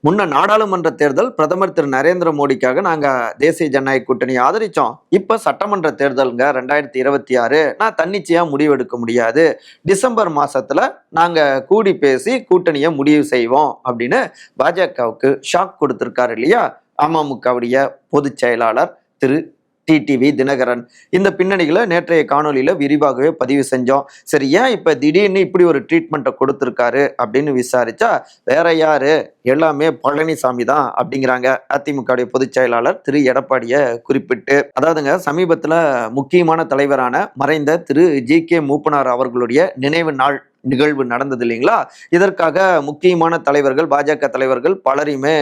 முன்ன நாடாளுமன்ற தேர்தல் பிரதமர் திரு நரேந்திர மோடிக்காக நாங்க தேசிய ஜனநாயக கூட்டணி ஆதரிச்சோம். இப்ப சட்டமன்ற தேர்தலுங்க 2026. நான் தன்னிச்சையா முடிவெடுக்க முடியாது. டிசம்பர் மாசத்துல நாங்க கூடி பேசி கூட்டணியை முடிவு செய்வோம் அப்படின்னு பாஜகவுக்கு ஷாக் கொடுத்திருக்காரு இல்லையா? அமமுகவுடைய பொதுச் செயலாளர் திரு டிடிவி தினகரன். இந்த பின்னணிகளை நேற்றைய காணொலியில விரிவாகவே பதிவு செஞ்சோம். சரி, ஏன் இப்ப திடீர்னு இப்படி ஒரு ட்ரீட்மெண்ட்டை கொடுத்திருக்காரு அப்படின்னு விசாரிச்சா, வேற யாரு, எல்லாமே பழனிசாமி தான் அப்படிங்கிறாங்க அதிமுக பொதுச் செயலாளர் திரு எடப்பாடிய குறிப்பிட்டு. அதாவதுங்க, சமீபத்துல முக்கியமான தலைவரான மறைந்த திரு ஜி.கே. மூப்பனார் அவர்களுடைய நினைவு நாள் நிகழ்வு நடந்தது இல்லைங்களா? இதற்காக முக்கியமான தலைவர்கள், பாஜக தலைவர்கள் பலரையுமே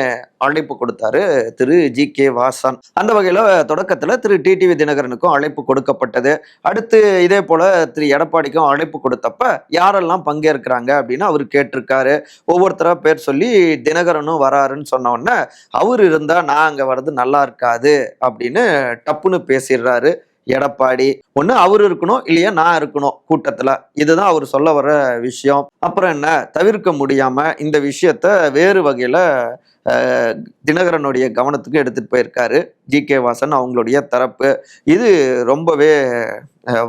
அழைப்பு கொடுத்தாரு திரு ஜி.கே. வாசன். அந்த வகையில தொடக்கத்துல திரு டிடிவி தினகரனுக்கும் அழைப்பு கொடுக்கப்பட்டது. அடுத்து இதே போல திரு எடப்பாடிக்கும் அழைப்பு கொடுத்தப்ப யாரெல்லாம் பங்கேற்கிறாங்க அப்படின்னு அவர் கேட்டிருக்காரு. ஒவ்வொருத்தரா பேர் சொல்லி தினகரனும் வராருன்னு சொன்ன உடனே, அவர் இருந்தா நான் அங்க வர்றது நல்லா இருக்காது அப்படின்னு டப்புன்னு பேசிடுறாரு எடப்பாடி. ஒண்ணு அவரு இருக்கணும், இல்லையா நான் இருக்கணும் கூட்டத்துல. இதுதான் அவர் சொல்ல வர விஷயம். அப்புறம் என்ன, தவிர்க்க முடியாம இந்த விஷயத்த வேறு வகையில தினகரனுடைய கவனத்துக்கு எடுத்துட்டு போயிருக்காரு ஜி.கே. வாசன் அவங்களுடைய தரப்பு. இது ரொம்பவே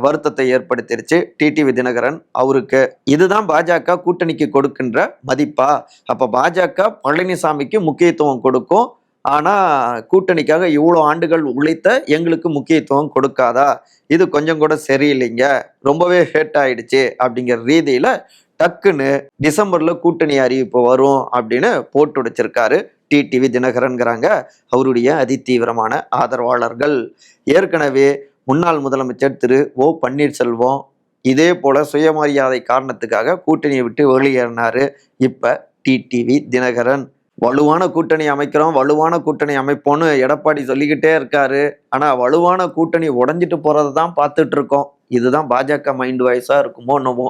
வருத்தத்தை ஏற்படுத்திருச்சு டிடிவி தினகரன் அவருக்கு. இதுதான் பாஜக கூட்டணிக்கு கொடுக்கின்ற மதிப்பா? அப்ப பாஜக பழனிசாமிக்கு முக்கியத்துவம் கொடுக்கும், ஆனா கூட்டணிக்காக இவ்வளவு ஆண்டுகள் உழைத்த எங்களுக்கு முக்கியத்துவம் கொடுக்காதா? இது கொஞ்சம் கூட சரியில்லைங்க, ரொம்பவே ஹேட் ஆயிடுச்சு அப்படிங்கிற ரீதியில டக்குன்னு டிசம்பர்ல கூட்டணி அறிவிப்பு வரும் அப்படின்னு போட்டு உடைச்சிருக்காரு டிடிவி தினகரன்கிறாங்க அவருடைய அதிதீவிரமான ஆதரவாளர்கள். ஏற்கனவே முன்னாள் முதலமைச்சர் திரு ஓ பன்னீர்செல்வம் இதே போல சுயமரியாதை காரணத்துக்காக கூட்டணியை விட்டு வெளியேறினாரு. இப்ப டிடிவி தினகரன் வலுவான கூட்டணி அமைக்கிறோம், வலுவான கூட்டணி அமைப்போம்னு எடப்பாடி சொல்லிக்கிட்டே இருக்காரு. ஆனா வலுவான கூட்டணி உடைஞ்சிட்டு போறதை தான் பார்த்துட்டு இருக்கோம். இதுதான் பாஜக மைண்ட் வாய்ஸா இருக்குமோ என்னமோ.